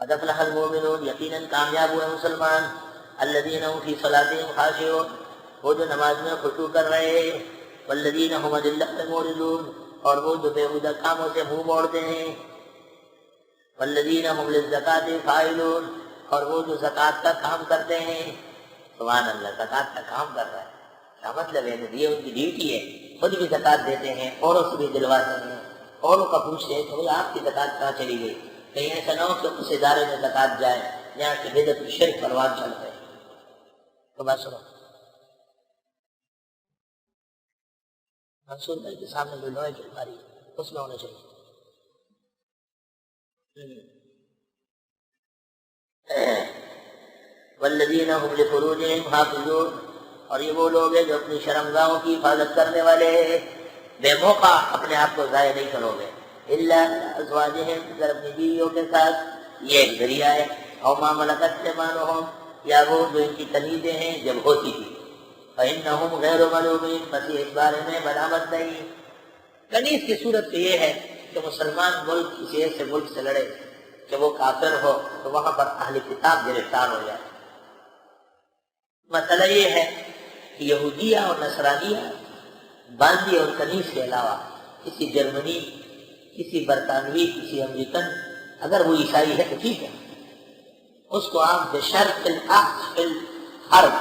قد افلح المؤمنون، یقیناً کامیاب ہوئے مسلمان، الذین هم فی صلاتهم خاشعون، وہ جو نماز میں خشوع کر رہے ہیں، والذین هم عن اللغو معرضون، اور وہ جو بیہودہ کاموں سے منہ موڑتے ہیں، والذین هم للزکاة فاعلون، اور وہ جو زکوٰۃ کا کام کرتے ہیں۔ سبحان اللہ، زکوٰۃ کا کام کر رہا ہے، کیا مطلب ہے؟ یہ ان کی ڈیوٹی ہے، خود بھی زکوٰۃ دیتے ہیں، اوروں سے بھی دلواتے ہیں، اوروں کا پوچھتے ہیں کہ بھئی آپ کی زکوٰۃ کہاں چلی گئی؟ کہیں ایسا نہ ہو کہ اس ادارے میں زکوٰۃ جائے جہاں کی بدعت و شرک پروان چل رہے۔ تو بات سنو، منصور بھائی کے سامنے جو لوہے کی الماری اس میں ہونا چاہیے۔ والذین هم لفروجهم حافظون، اور یہ وہ لوگ ہیں جو اپنی شرمگاہوں کی حفاظت کرنے والے ہیں، بے موقع اپنے آپ کو ضائع نہیں کرو گے، الا ازواجہم، مگر اپنی بیویوں کے ساتھ، یہ ایک ذریعہ ہے، او ما ملکت ایمانہم، یا وہ جو ان کی کنیزیں ہیں جب ہوتی تھی، فإنہم غیر ملومین، بس یہ اس بارے میں ملامت نہیں۔ کنیز کی صورت تو یہ ہے کہ مسلمان ملک کسی ایسے ملک سے لڑے کہ وہ کافر ہو تو وہاں پر اہل کتاب گرفتار ہو جائے۔ مسئلہ یہ ہے کہ یہودیہ اور نصرانیہ باندی اور کنیز کے علاوہ کسی جرمنی، کسی برطانوی، کسی امریکن، اگر وہ عیسائی ہے تو ٹھیک ہے، اس کو آپ بشرط العقد فی الحرب،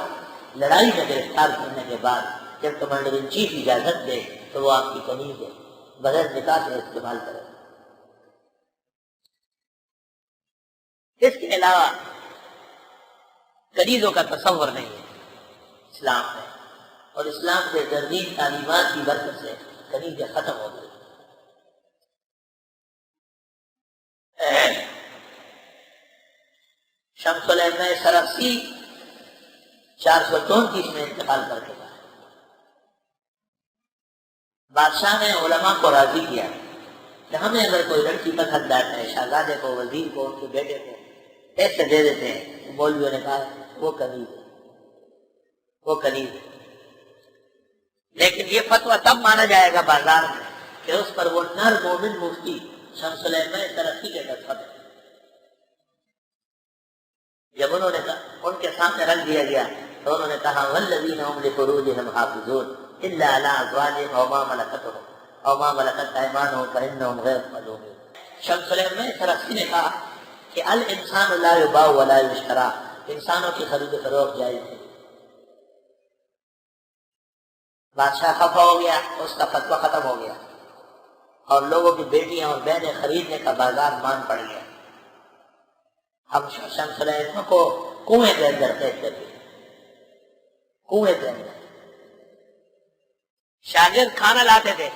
لڑائی میں گرفتار کرنے کے بعد جب کمانڈر ان چیف اجازت دے تو وہ آپ کی کنیز ہے، بغیر نکاح سے استعمال کرے۔ اس کے علاوہ کنیزوں کا تصور نہیں ہے اسلام میں، اور اسلام کے زرین تعلیمات کی برکت سے کنیزیں ختم ہو گئی۔ شمس العلم سرخسی 434 میں انتقال کر چکا ہے۔ بادشاہ نے علماء کو راضی کیا کہ ہمیں اگر کوئی لڑکی پسند آتا ہے، شہزادے کو، وزیر کو، ان کے بیٹے کو ایسے دے دیتے ہیں۔ مولویوں نے کہا وہ کنیز ہے، وہ کنیز ہے، لیکن یہ فتویٰ تب مانا جائے گا بازار میں کہ اس پر وہ نر مومن مفتی شمس العلم سرخسی کے دستخط ہے۔ جب انہوں نے کہا، ان کے سامنے رکھ دیا گیا تو انہوں نے کہا والذین هم لفروجهم حافظون الا علی ازواجهم او ما ملکت ایمانہم فانہم غیر ملومین۔ شمس العلم سرخسی نے کہا کہ الانسان لا یباع ولا یشتری، انسانوں کی خرید و فروخت جائز ہے۔ بادشاہ خفا ہو گیا، اس کا فتویٰ ختم ہو گیا، اور لوگوں کی بیٹیاں اور بہنیں خریدنے کا بازار مان پڑ گیا۔ ہم شمس العلم کو کنویں کے اندر قید کر دیا، کنویں کے اندر۔ شاگرد کھانا لاتے تھے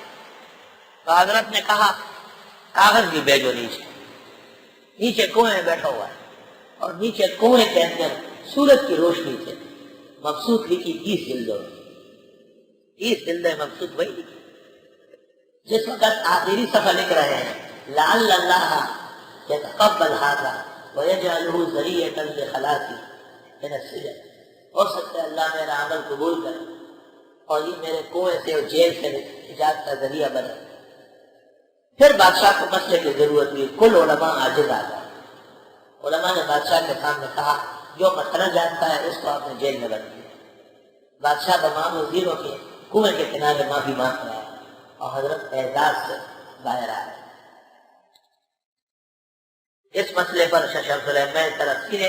تو حضرت نے کہا کاغذ بھی بھیجو نیچے، نیچے کنویں میں بیٹھا ہوا ہے، اور نیچے کنویں کے اندر سورج کی روشنی سے مقصود لکھی 30 جلدوں، 30 جلدیں مقصود وہی لکھی۔ جس وقت آخری صفحہ لکھ رہے ہیں لعل اللہ یتقبل ھذا ویجعلہ ذریعۃ لخلاصی من السجن، ہو سکتا ہے اللہ میرا عمل قبول کرے اور یہ میرے کنویں سے اور جیل سے نجات کا ذریعہ بنے۔ پھر بادشاہ کو مسئلے کی ضرورت ہوئی، کل علماء عاجز آ گئے۔ علماء نے بادشاہ کے سامنے کہا جو مسئلہ جانتا ہے اس کو آپ نے جیل میں رکھ دیا۔ بادشاہ تمام وزیروں کے کنویں کے کنارے معافی مانگ رہا ہے اور حضرت اعزاز سے باہر آ رہے ہیں۔ اس مسئلے پر شمس العلم سرخسی نے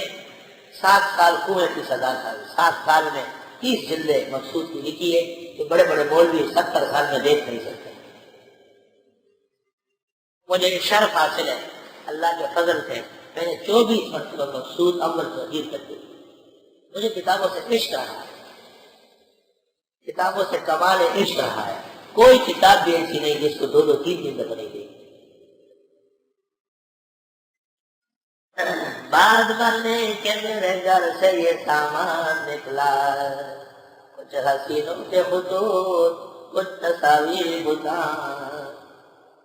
7 سال کنویں کی سزا کھائی۔ 7 سال میں 30 جلدیں مقصود کی لکھی ہے کہ بڑے بڑے مولوی 70 سال میں دیکھ نہیں سکتے۔ مجھے یہ شرف حاصل ہے، اللہ کے فضل سے میں نے 24 مرتبہ مقصود اول تحریر کر دی۔ مجھے کتابوں سے عشق رہا ہے، کتابوں سے کمال عشق رہا ہے، کوئی کتاب بھی ایسی نہیں جس کو 2-2 3 دن تک نہیں دی۔ بعد مرنے کے میرے گھر سے یہ سامان نکلا، کچھ حسینوں کے خطوط، کچھ تصاویر بتان،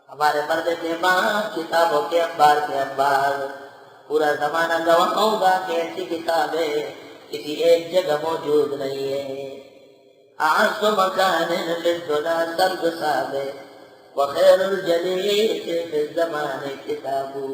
ہمارے مرد کے ماں کتابوں کے انبار کے انبار، پورا زمانہ گواہ ہوگا کہ ایسی کتابیں کسی ایک جگہ موجود نہیں ہے۔ اعز مکان فی الدنیا سرد صابے وخیر الجلیس فی الزمان کتابو۔